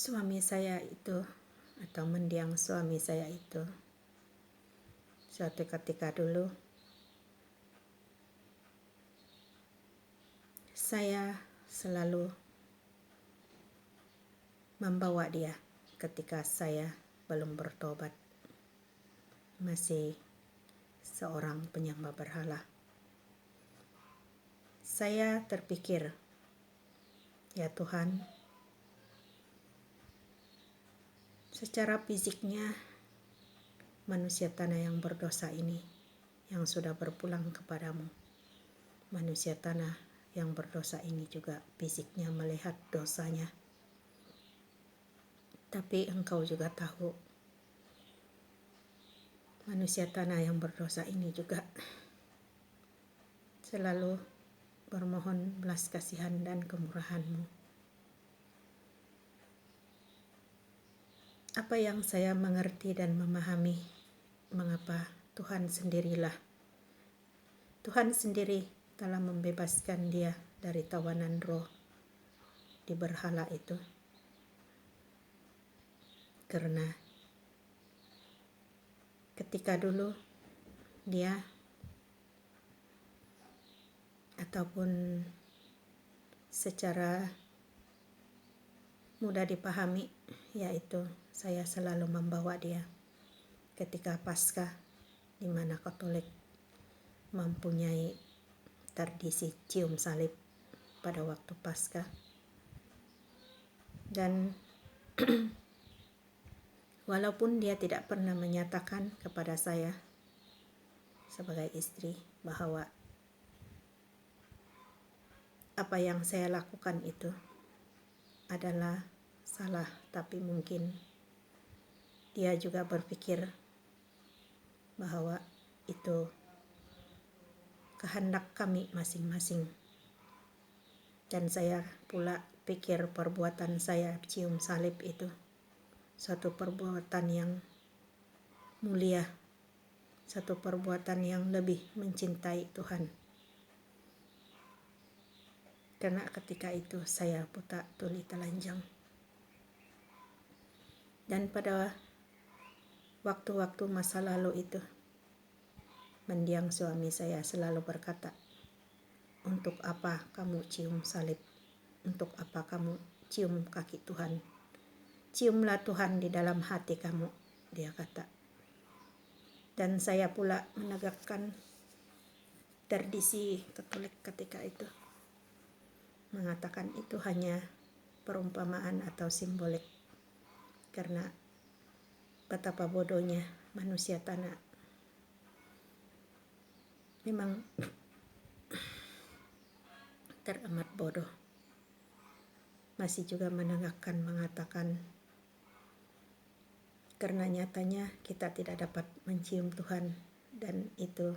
Suami saya itu, atau mendiang suami saya itu, suatu ketika dulu saya selalu membawa dia ketika saya belum bertobat, masih seorang penyembah berhala. Saya terpikir, ya Tuhan, secara fisiknya manusia tanah yang berdosa ini yang sudah berpulang kepadamu. Manusia tanah yang berdosa ini juga fisiknya melihat dosanya. Tapi engkau juga tahu, manusia tanah yang berdosa ini juga selalu bermohon belas kasihan dan kemurahan-Mu. Apa yang saya mengerti dan memahami, mengapa Tuhan sendiri telah membebaskan dia dari tawanan roh di berhala itu. Karena ketika dulu dia ataupun secara mudah dipahami, yaitu saya selalu membawa dia ketika Paskah, di mana Katolik mempunyai tradisi cium salib pada waktu Paskah. Dan walaupun dia tidak pernah menyatakan kepada saya sebagai istri bahwa apa yang saya lakukan itu adalah salah, tapi mungkin dia juga berpikir bahwa itu kehendak kami masing-masing. Dan saya pula pikir perbuatan saya cium salib itu suatu perbuatan yang mulia, satu perbuatan yang lebih mencintai Tuhan. Karena ketika itu saya buta tuli telanjang. Dan pada waktu-waktu masa lalu itu, mendiang suami saya selalu berkata, untuk apa kamu cium salib? Untuk apa kamu cium kaki Tuhan? Ciumlah Tuhan di dalam hati kamu, dia kata. Dan saya pula menegakkan tradisi Katolik ketika itu, mengatakan itu hanya perumpamaan atau simbolik. Karena betapa bodohnya manusia tanah. Memang teramat bodoh. Masih juga menegakkan mengatakan, karena nyatanya kita tidak dapat mencium Tuhan, dan itu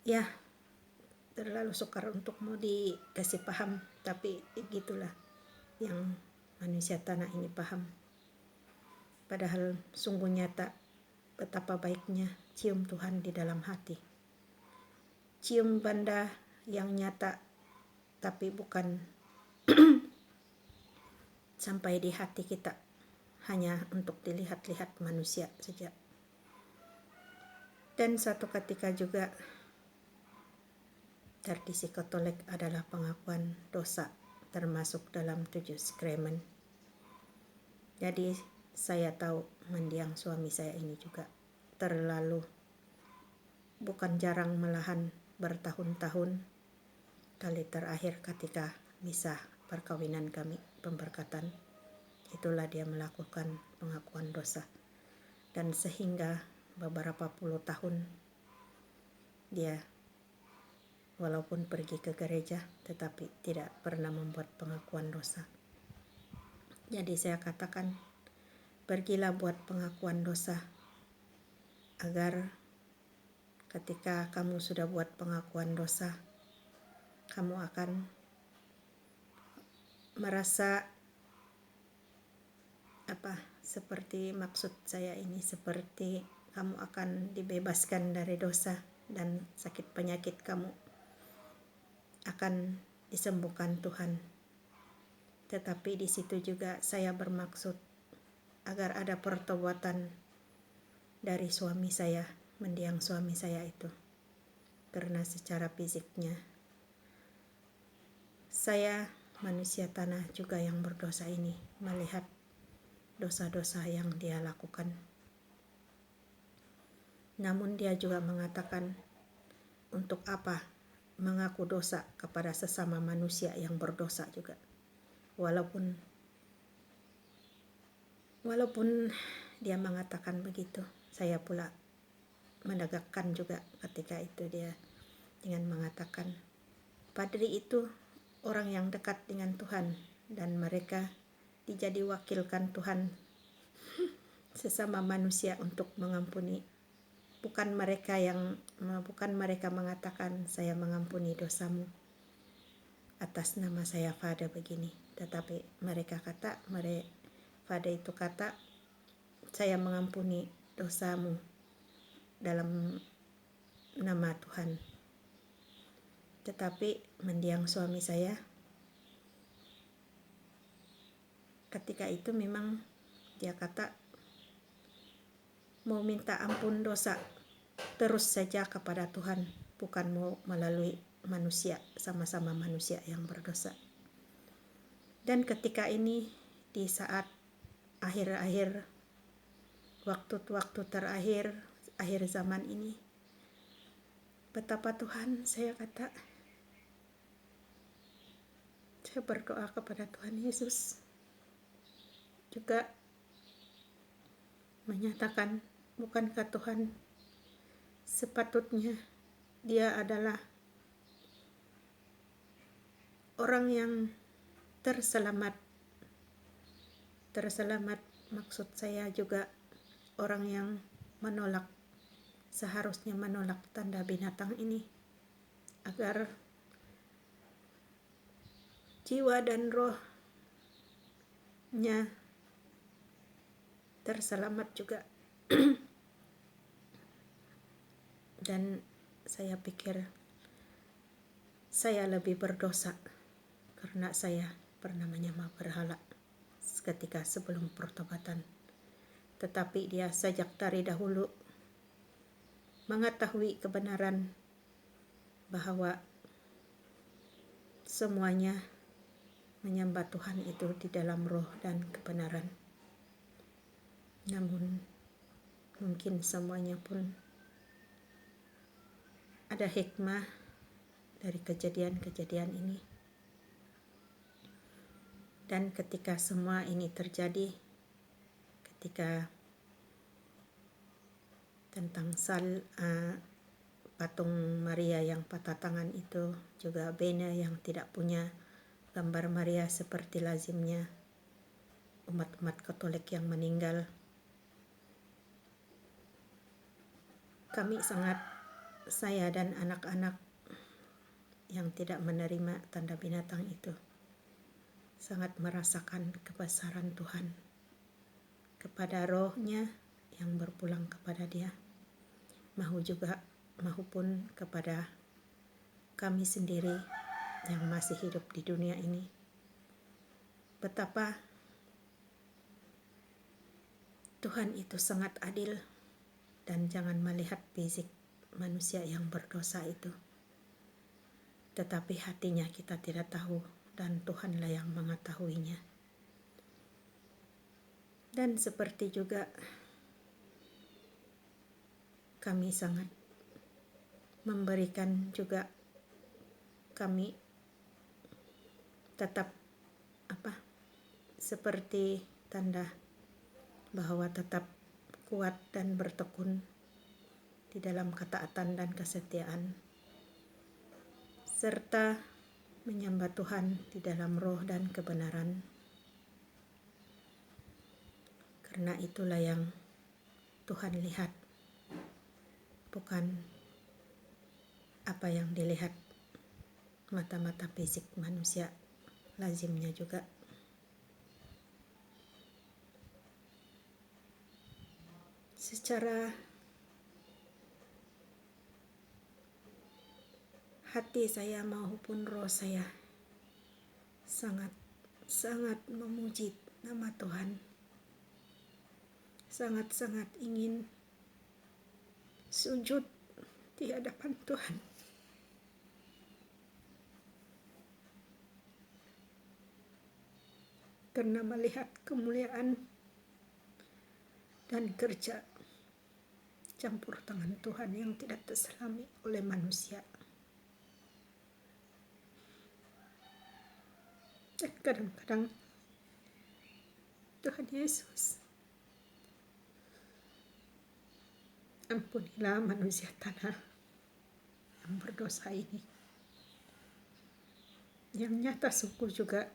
ya terlalu sukar untuk mau dikasih paham, tapi gitulah yang manusia tanah ini paham. Padahal sungguh nyata betapa baiknya cium Tuhan di dalam hati. Cium benda yang nyata, tapi bukan sampai di hati kita, hanya untuk dilihat-lihat manusia saja. Dan satu ketika juga tradisi Katolik adalah pengakuan dosa, termasuk dalam 7 sakramen. Jadi saya tahu mendiang suami saya ini juga terlalu, bukan jarang malahan bertahun-tahun. Kali terakhir ketika misa perkawinan kami, pemberkatan, itulah dia melakukan pengakuan dosa. Dan sehingga beberapa puluh tahun dia walaupun pergi ke gereja tetapi tidak pernah membuat pengakuan dosa. Jadi saya katakan, pergilah buat pengakuan dosa, agar ketika kamu sudah buat pengakuan dosa, kamu akan merasa seperti maksud saya ini, seperti kamu akan dibebaskan dari dosa dan sakit penyakit kamu akan disembuhkan Tuhan. Tetapi di situ juga saya bermaksud agar ada pertobatan dari suami saya, mendiang suami saya itu. Karena secara fisiknya saya manusia tanah juga yang berdosa ini, melihat dosa-dosa yang dia lakukan. Namun dia juga mengatakan, untuk apa mengaku dosa kepada sesama manusia yang berdosa juga. Walaupun dia mengatakan begitu, saya pula menegakkan juga ketika itu dia dengan mengatakan, padri itu orang yang dekat dengan Tuhan dan mereka dijadi wakilkan Tuhan sesama manusia untuk mengampuni. Bukan mereka mengatakan saya mengampuni dosamu atas nama saya Fada begini, tetapi mereka kata, Fada itu kata, saya mengampuni dosamu dalam nama Tuhan. Tetapi mendiang suami saya ketika itu memang dia kata mau minta ampun dosa terus saja kepada Tuhan, bukan mau melalui manusia, sama-sama manusia yang berdosa. Dan ketika ini di saat akhir-akhir waktu terakhir, akhir zaman ini, betapa Tuhan, saya berdoa kepada Tuhan Yesus juga menyatakan, bukankah Tuhan sepatutnya dia adalah orang yang terselamat maksud saya juga orang yang seharusnya menolak tanda binatang ini, agar jiwa dan rohnya terselamat juga. Dan saya pikir saya lebih berdosa karena saya pernah menyembah berhala ketika sebelum pertobatan. Tetapi dia sejak dari dahulu mengetahui kebenaran bahwa semuanya menyembah Tuhan itu di dalam roh dan kebenaran. Namun mungkin semuanya pun ada hikmah dari kejadian-kejadian ini. Dan ketika semua ini terjadi, ketika tentang patung Maria yang patah tangan itu, juga Bena yang tidak punya gambar Maria seperti lazimnya umat-umat Katolik yang meninggal, saya dan anak-anak yang tidak menerima tanda binatang itu sangat merasakan kebesaran Tuhan kepada rohnya yang berpulang kepada dia, mahupun kepada kami sendiri yang masih hidup di dunia ini. Betapa Tuhan itu sangat adil, dan jangan melihat fisik manusia yang berdosa itu, tetapi hatinya kita tidak tahu, dan Tuhanlah yang mengetahuinya. Dan seperti juga kami sangat memberikan juga, kami tetap seperti tanda bahwa tetap kuat dan bertekun di dalam ketaatan dan kesetiaan, serta menyembah Tuhan di dalam roh dan kebenaran. Karena itulah yang Tuhan lihat, bukan apa yang dilihat mata-mata fisik manusia lazimnya juga. Secara hati saya maupun roh saya sangat sangat memuji nama Tuhan, sangat-sangat ingin sujud di hadapan Tuhan. Karena melihat kemuliaan dan kerja campur tangan Tuhan yang tidak terselami oleh manusia. Dan kadang-kadang Tuhan Yesus, ampunilah manusia tanah yang berdosa ini, yang nyata sungguh juga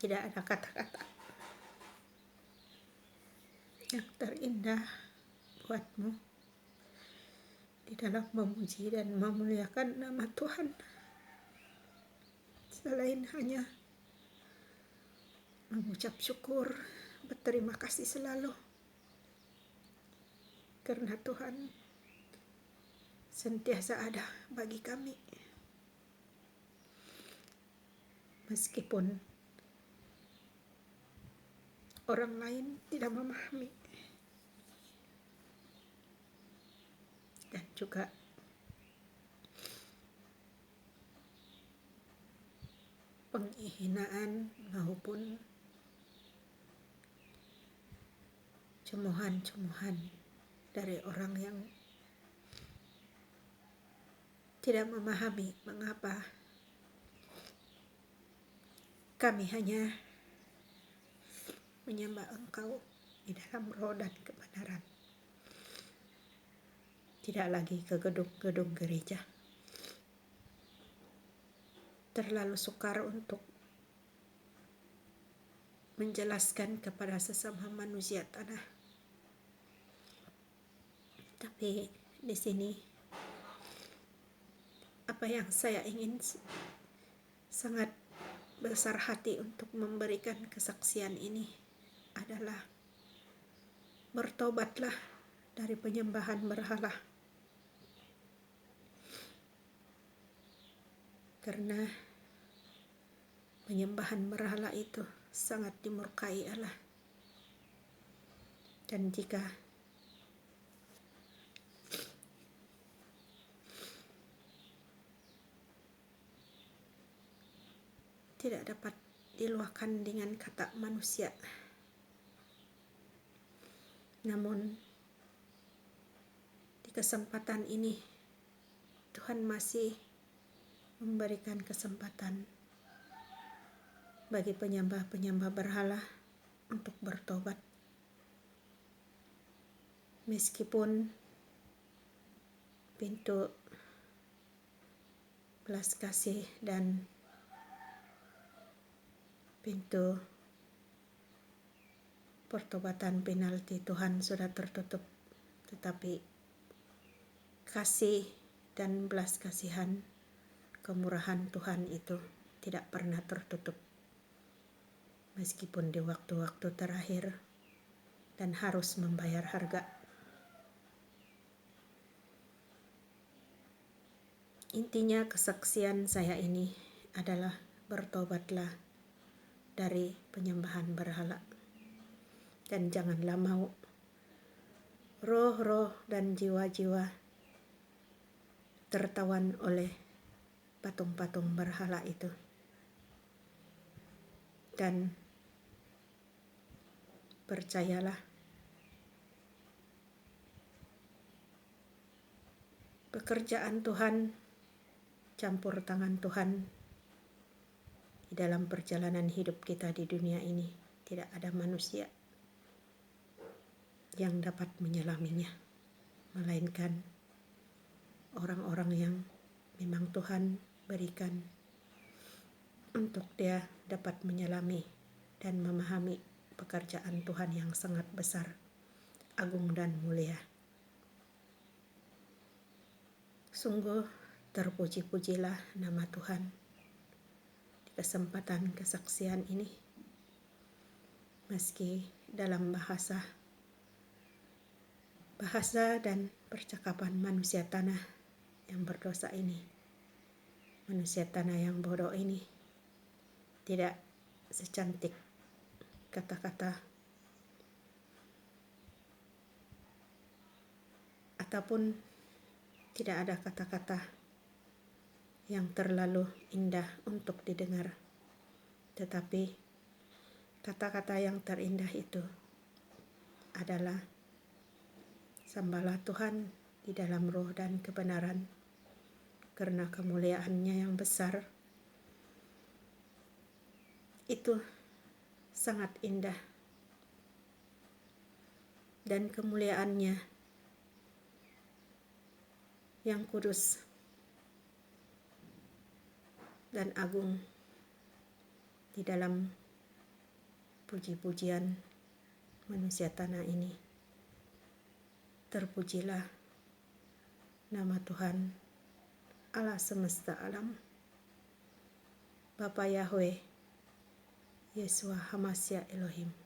tidak ada kata-kata yang terindah buatmu di dalam memuji dan memuliakan nama Tuhan, selain hanya mengucap syukur, berterima kasih selalu, karena Tuhan sentiasa ada bagi kami. Meskipun orang lain tidak memahami, dan juga penghinaan maupun cemohan-cemohan dari orang yang tidak memahami mengapa kami hanya menyembah Engkau di dalam roh dan kebenaran, tidak lagi ke gedung-gedung gereja. Terlalu sukar untuk menjelaskan kepada sesama manusia tanah. Tapi di sini apa yang saya ingin sangat besar hati untuk memberikan kesaksian ini adalah bertobatlah dari penyembahan berhala. Karena penyembahan berhala itu sangat dimurkai Allah. Dan jika tidak dapat diluahkan dengan kata manusia, namun di kesempatan ini Tuhan masih memberikan kesempatan bagi penyembah-penyembah berhala untuk bertobat. Meskipun pintu belas kasih dan pintu pertobatan penalti Tuhan sudah tertutup, tetapi kasih dan belas kasihan, kemurahan Tuhan itu tidak pernah tertutup, meskipun di waktu-waktu terakhir dan harus membayar harga. Intinya kesaksian saya ini adalah bertobatlah dari penyembahan berhala, dan janganlah mau roh-roh dan jiwa-jiwa tertawan oleh patung-patung berhala itu. Dan percayalah, pekerjaan Tuhan, campur tangan Tuhan di dalam perjalanan hidup kita di dunia ini, tidak ada manusia yang dapat menyelaminya, melainkan orang-orang yang memang Tuhan berikan untuk dia dapat menyelami dan memahami pekerjaan Tuhan yang sangat besar, agung dan mulia. Sungguh terpuji-pujilah nama Tuhan di kesempatan kesaksian ini, meski dalam bahasa dan percakapan manusia tanah yang berdosa ini, manusia tanah yang bodoh ini, tidak secantik kata-kata ataupun tidak ada kata-kata yang terlalu indah untuk didengar, tetapi kata-kata yang terindah itu adalah sembahlah Tuhan di dalam roh dan kebenaran, karena kemuliaan-Nya yang besar itu sangat indah, dan kemuliaan-Nya yang kudus dan agung di dalam puji-pujian manusia tanah ini. Terpujilah nama Tuhan Allah semesta alam, Bapa Yahweh, Yeshua Hamasya Elohim.